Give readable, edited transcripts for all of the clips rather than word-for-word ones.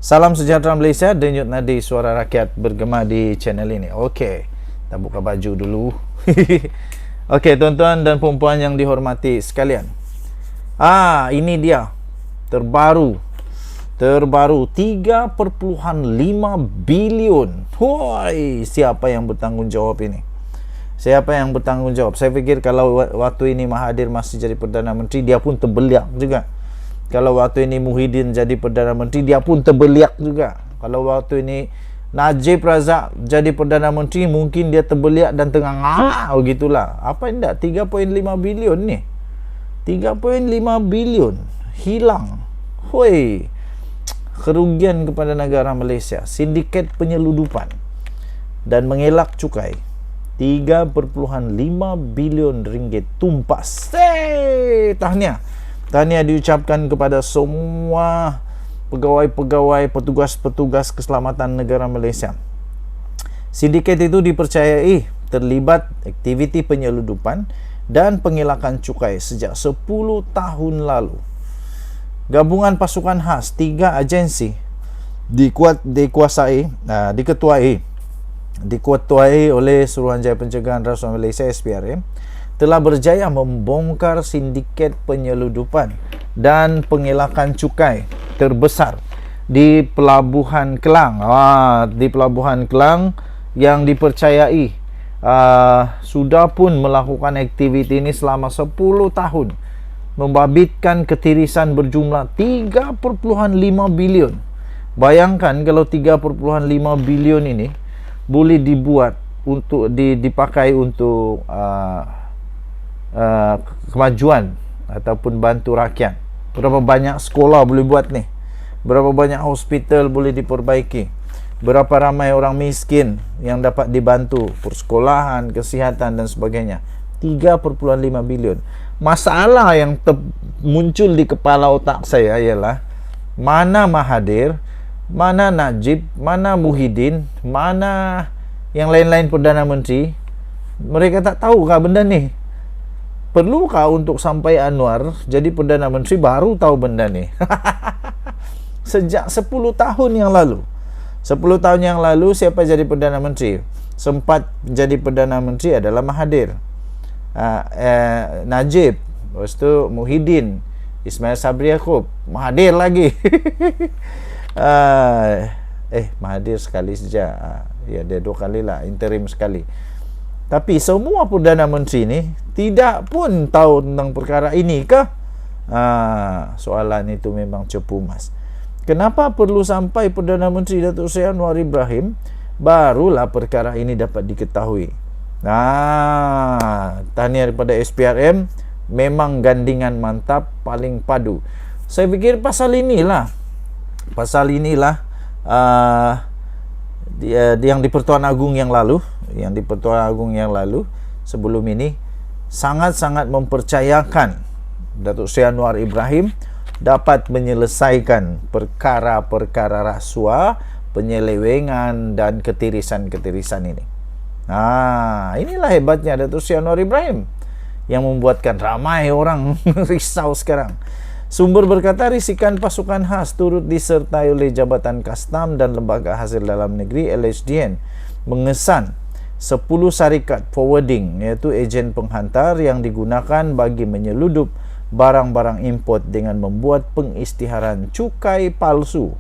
Salam sejahtera Malaysia, denyut nadi suara rakyat bergema di channel ini. Okey, kita buka baju dulu. Okey, tuan-tuan dan puan-puan yang dihormati sekalian. Ini dia. Terbaru 3.5 bilion. Hoi, siapa yang bertanggung jawab ini? Siapa yang bertanggung jawab? Saya fikir kalau waktu ini Mahathir masih jadi Perdana Menteri, dia pun terbeliak juga. Kalau waktu ini Muhyiddin jadi Perdana Menteri, dia pun terbeliak juga. Kalau waktu ini Najib Razak jadi Perdana Menteri, mungkin dia terbeliak dan tengah begitulah. Apa indak 3.5 bilion ni? 3.5 bilion hilang. Hoi. Kerugian kepada negara Malaysia, sindiket penyeludupan dan mengelak cukai. 3.5 bilion ringgit tumpas. Tahniah diucapkan kepada semua pegawai-pegawai, petugas-petugas keselamatan negara Malaysia. Sindiket itu dipercayai terlibat aktiviti penyeludupan dan pengelakan cukai sejak 10 tahun lalu. Gabungan pasukan khas 3 agensi diketuai oleh Suruhanjaya Pencegahan Rasuah Malaysia SPRM telah berjaya membongkar sindiket penyeludupan dan pengelakan cukai terbesar di Pelabuhan Kelang. Di Pelabuhan Kelang yang dipercayai sudah pun melakukan aktiviti ini selama 10 tahun, membabitkan ketirisan berjumlah 3.5 bilion. Bayangkan kalau 3.5 bilion ini boleh dibuat untuk dipakai untuk kemajuan ataupun bantu rakyat. Berapa banyak sekolah boleh buat ni? Berapa banyak hospital boleh diperbaiki? Berapa ramai orang miskin yang dapat dibantu, persekolahan, kesihatan dan sebagainya. 3.5 bilion. Masalah yang muncul di kepala otak saya ialah mana Mahathir, mana Najib, mana Muhyiddin, mana yang lain-lain Perdana Menteri. Mereka tak tahukah benda ni? Perlukah untuk sampai Anwar jadi Perdana Menteri baru tahu benda ni? Sejak 10 tahun yang lalu. 10 tahun yang lalu siapa jadi Perdana Menteri? Sempat jadi Perdana Menteri adalah Mahathir, Najib, lepas tu Muhyiddin, Ismail Sabri Yaakob, Mahathir lagi. Mahathir sekali saja. Ya, dia 2 kali lah, interim sekali. Tapi semua Perdana Menteri ni tidak pun tahu tentang perkara ini ke? Soalan itu memang cepu mas. Kenapa perlu sampai Perdana Menteri Datuk Seri Anwar Ibrahim barulah perkara ini dapat diketahui? Tahniah daripada SPRM, memang gandingan mantap, paling padu. Saya fikir pasal inilah yang di Pertuan Agong yang lalu, sebelum ini sangat-sangat mempercayakan Datuk Seri Anwar Ibrahim dapat menyelesaikan perkara-perkara rasuah, penyelewengan dan ketirisan-ketirisan ini. Inilah hebatnya Datuk Seri Anwar Ibrahim yang membuatkan ramai orang risau sekarang. Sumber berkata risikan pasukan khas turut disertai oleh Jabatan Kastam dan Lembaga Hasil Dalam Negeri LHDN mengesan 10 syarikat forwarding, iaitu ejen penghantar yang digunakan bagi menyeludup barang-barang import dengan membuat pengisytiharan cukai palsu.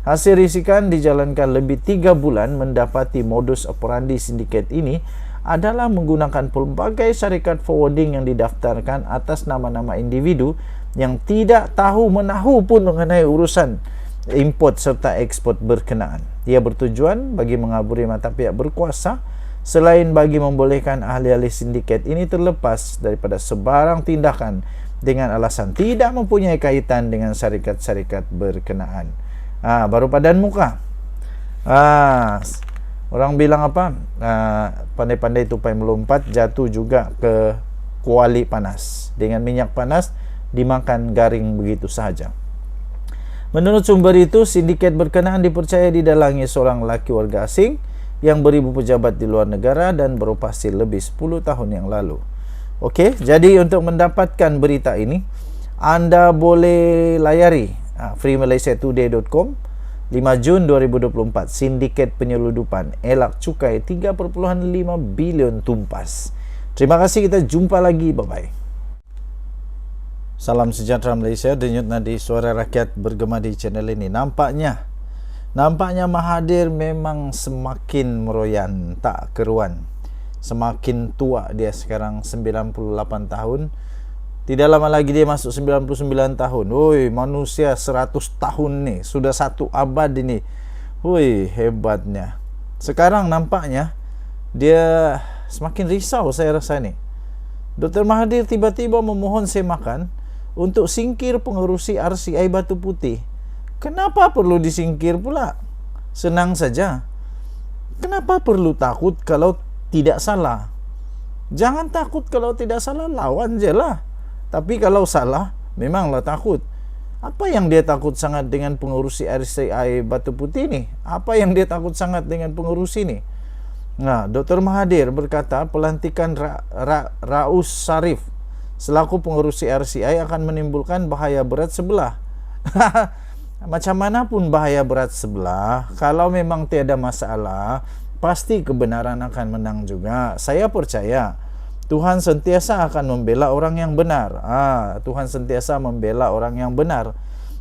Hasil risikan dijalankan lebih 3 bulan mendapati modus operandi sindiket ini adalah menggunakan pelbagai syarikat forwarding yang didaftarkan atas nama-nama individu yang tidak tahu menahu pun mengenai urusan import serta ekspor berkenaan. Ia bertujuan bagi mengaburi mata pihak berkuasa selain bagi membolehkan ahli-ahli sindiket ini terlepas daripada sebarang tindakan dengan alasan tidak mempunyai kaitan dengan syarikat-syarikat berkenaan. Baru padan muka. Orang bilang apa? Pandai-pandai tupai melompat, jatuh juga ke kuali panas. Dengan minyak panas dimakan garing begitu sahaja. Menurut sumber itu, sindiket berkenaan dipercaya didalangi seorang lelaki warga asing yang beribu pejabat di luar negara dan beroperasi lebih 10 tahun yang lalu. Okey, jadi untuk mendapatkan berita ini, anda boleh layari freemalaysiatoday.com 5 Jun 2024, sindiket penyeludupan elak cukai 3,5 bilion tumpas. Terima kasih, kita jumpa lagi, bye-bye. Salam sejahtera Malaysia, denyut nadi suara rakyat bergema di channel ini. Nampaknya Mahathir memang semakin meroyan, tak keruan. Semakin tua dia sekarang, 98 tahun. Tidak lama lagi dia masuk 99 tahun. Woi, manusia 100 tahun nih, sudah 1 abad ini. Woi, hebatnya. Sekarang nampaknya dia semakin risau, saya rasa nih. Dr. Mahathir tiba-tiba memohon semakan untuk singkir pengerusi RCI Batu Putih. Kenapa perlu disingkir pula? Senang saja. Kenapa perlu takut kalau tidak salah? Jangan takut kalau tidak salah, lawan je lah. Tapi kalau salah, memanglah takut. Apa yang dia takut sangat dengan pengurusi RCI Batu Putih ni? Apa yang dia takut sangat dengan pengurusi ni? Nah, Dr. Mahathir berkata pelantikan Raus Syarif selaku pengurusi RCI akan menimbulkan bahaya berat sebelah. Macam mana pun bahaya berat sebelah, kalau memang tiada masalah, pasti kebenaran akan menang juga. Saya percaya Tuhan sentiasa akan membela orang yang benar. Tuhan sentiasa membela orang yang benar.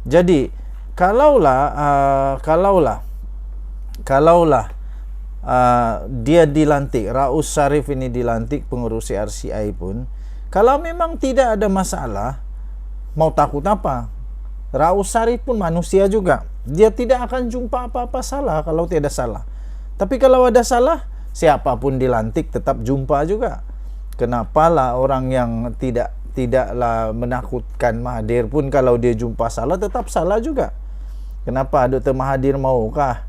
Jadi, kalaulah dia dilantik, Raus Syarif ini dilantik pengurusi RCI pun, kalau memang tidak ada masalah, mau takut apa? Raus Syarif pun manusia juga. Dia tidak akan jumpa apa-apa salah kalau tidak salah. Tapi kalau ada salah, siapapun dilantik tetap jumpa juga. Kenapalah orang yang tidaklah menakutkan Mahathir pun kalau dia jumpa salah tetap salah juga. Kenapa Dr. Mahathir maukah?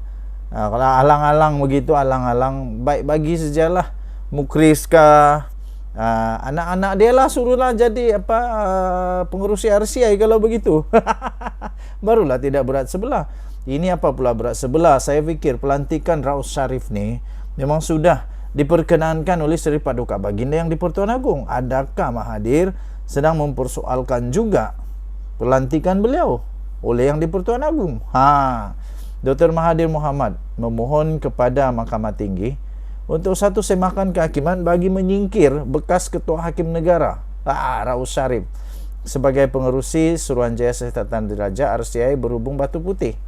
Kalau alang-alang begitu, alang-alang, baik bagi sajalah. Mukris kah? Anak-anak dia lah suruhlah jadi pengurusi RCI kalau begitu. Barulah tidak berat sebelah. Ini apa pula berat sebelah? Saya fikir pelantikan Raus Syarif ni memang sudah diperkenankan oleh Seri Paduka Baginda yang di-Pertuan Agong. Adakah Mahathir sedang mempersoalkan juga pelantikan beliau oleh yang di-Pertuan Agong? Dr. Mahathir Mohamad memohon kepada Mahkamah Tinggi untuk satu semakan kehakiman bagi menyingkir bekas Ketua Hakim Negara Raus Syarif sebagai pengerusi Suruhanjaya Siasatan Diraja RCI berhubung Batu Putih.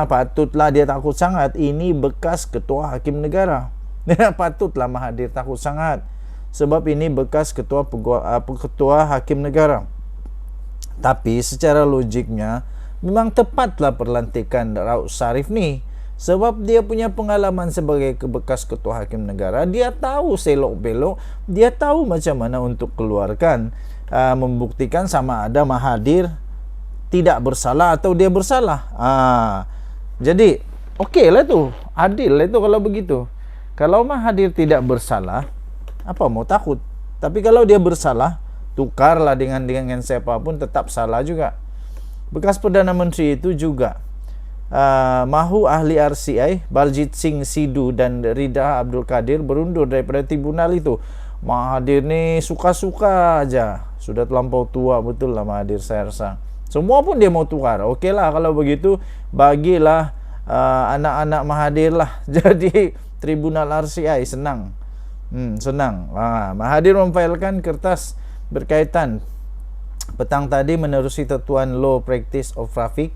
Patutlah dia takut sangat. Ini bekas Ketua Hakim Negara. Patutlah Mahathir takut sangat, sebab ini bekas Ketua Hakim Negara. Tapi secara logiknya memang tepatlah pelantikan Raus Syarif ni, sebab dia punya pengalaman sebagai bekas Ketua Hakim Negara. Dia tahu selok-belok, dia tahu macam mana untuk keluarkan, membuktikan sama ada Mahathir tidak bersalah atau dia bersalah. Jadi okey lah tu, adil lah itu kalau begitu. Kalau Mahathir tidak bersalah, apa mau takut? Tapi kalau dia bersalah, tukarlah dengan siapapun tetap salah juga. Bekas Perdana Menteri itu juga mahu ahli RCI Baljit Singh Sidhu dan Rida Abdul Kadir berundur daripada tribunal itu. Mahathir ni suka-suka aja. Sudah terlampau tua betul lah Mahathir, saya rasa. Semua pun dia mau tukar. Okeylah kalau begitu, bagilah anak-anak Mahathir lah jadi tribunal RCI. Senang. Senang. Mahathir memfailkan kertas berkaitan petang tadi menerusi Tetuan Law Practice of Traffic.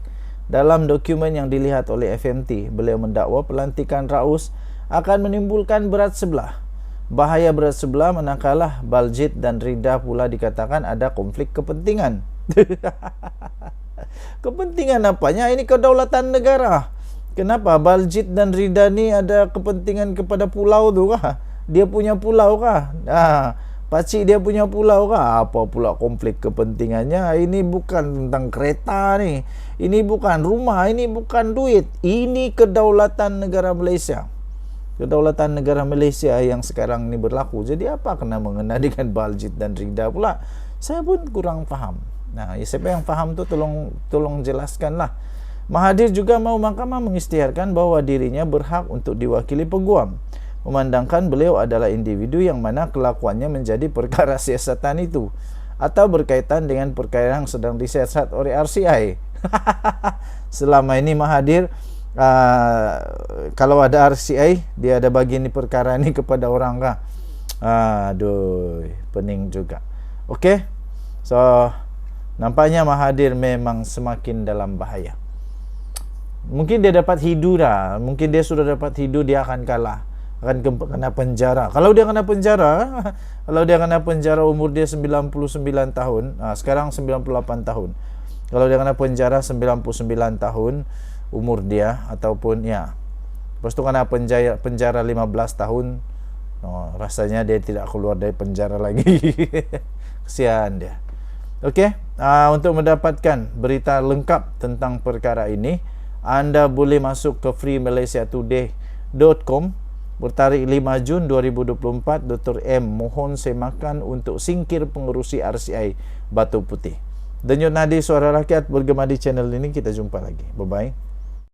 Dalam dokumen yang dilihat oleh FMT, beliau mendakwa pelantikan Raus akan menimbulkan berat sebelah. Bahaya berat sebelah manakala Baljit dan Rida pula dikatakan ada konflik kepentingan. Kepentingan apanya? Ini kedaulatan negara. Kenapa Baljit dan Rida ni ada kepentingan kepada pulau tu kah? Dia punya pulau kah? Pakcik dia punya pulau kah? Apa pula konflik kepentingannya? Ini bukan tentang kereta ni. Ini bukan rumah, ini bukan duit. Ini kedaulatan negara Malaysia. Kedaulatan negara Malaysia yang sekarang ni berlaku. Jadi apa kena mengena dengan Baljit dan Rida pula? Saya pun kurang faham. Siapa yang faham tu tolong jelaskanlah. Mahathir juga mahu mahkamah mengisytiharkan bahawa dirinya berhak untuk diwakili peguam, memandangkan beliau adalah individu yang mana kelakuannya menjadi perkara siasatan itu. atau berkaitan dengan perkara yang sedang disiasat oleh RCI. Selama ini Mahathir, kalau ada RCI, dia ada bagi ni perkara ni kepada orang kah? Aduh, pening juga. Okey. So, nampaknya Mahathir memang semakin dalam bahaya. Mungkin dia dapat hidu dah. Mungkin dia sudah dapat hidu, dia akan kalah. Akan kena penjara. Kalau dia kena penjara, umur dia 99 tahun. Sekarang 98 tahun. Kalau dia kena penjara 99 tahun umur dia, ataupun ya, lepas tu kena penjara 15 tahun, rasanya dia tidak keluar dari penjara lagi. Kesian dia. Okey, untuk mendapatkan berita lengkap tentang perkara ini, anda boleh masuk ke freemalaysiatoday.com. Bertarikh 5 Jun 2024, Dr. M mohon semakan untuk singkir pengerusi RCI Batu Putih. Denyut nadi suara rakyat bergema di channel ini. Kita jumpa lagi. Bye-bye.